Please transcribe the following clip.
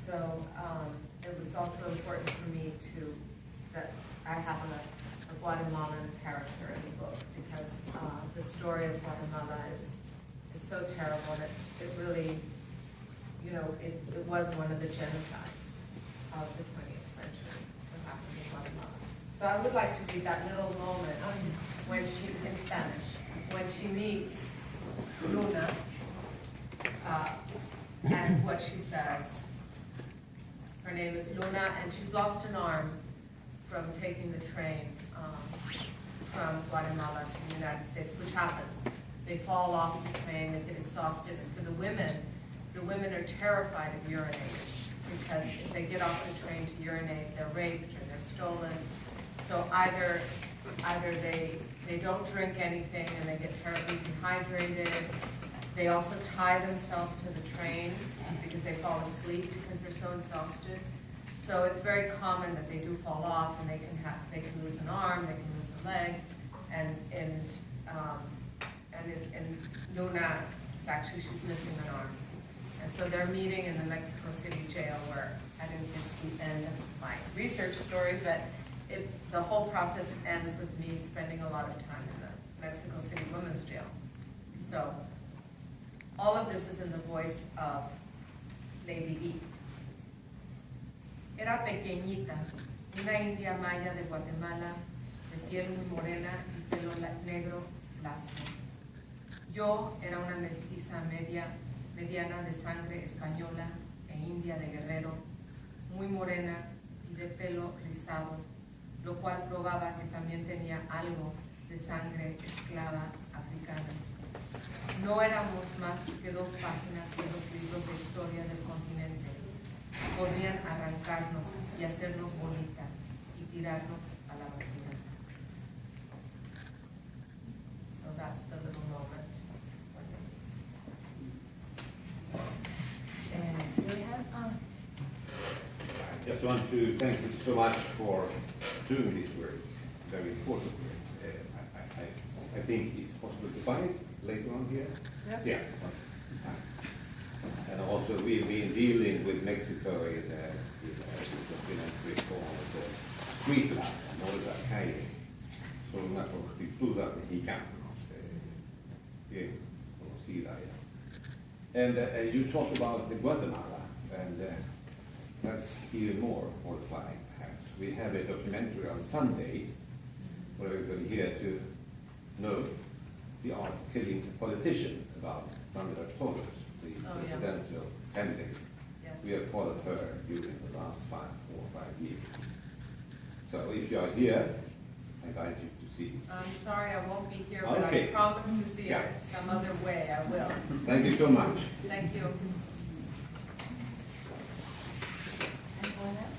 so it was also important for me that I have a Guatemalan character in the book, because the story of Guatemala is so terrible, and it really, it was one of the genocides of the 20th century, what happened in Guatemala. So I would like to read that little moment when she, in Spanish, when she meets Luna, and what she says. Her name is Luna, and she's lost an arm from taking the train from Guatemala to the United States, which happens. They fall off the train, they get exhausted, and for the women are terrified of urinating, because if they get off the train to urinate, they're raped or they're stolen. So either they don't drink anything and they get terribly dehydrated. They also tie themselves to the train because they fall asleep because they're so exhausted. So it's very common that they do fall off, and they can lose an arm, they can lose a leg, and in Luna, she's missing an arm. And so they're meeting in the Mexico City jail, where I didn't get to the end of my research story, but the whole process ends with me spending a lot of time in the Mexico City women's jail. So all of this is in the voice of Lady E. Era pequeñita, una india maya de Guatemala, de piel muy morena y pelo negro lacio. Yo era una mestiza mediana de sangre española e india de Guerrero, muy morena y de pelo rizado, lo cual probaba que también tenía algo de sangre esclava africana. No éramos más que 2 páginas de los libros de historia del continente. Podrían arrancarnos y hacernos bonita y tirarnos a la basura. So that's the little moment. Do we have? I just want to thank you so much for doing this work, very important work. I think it's possible to buy it later on here. Yes. Yeah. And also we've been dealing with Mexico in called street life, några calle, sådana prostituta mexicanos, bien conocida. And you talk about Guatemala, and that's even more horrifying, perhaps. We have a documentary on Sunday for everybody here to know the art killing a politician about Sandra Torres, the presidential candidate. Yes. We have followed her during the last 4 or 5 years. So if you are here, I invite you to see it. I'm sorry I won't be here, but Okay. I promise to see Yeah. it some other way. I will. Thank you so much. Thank you. Anyone else?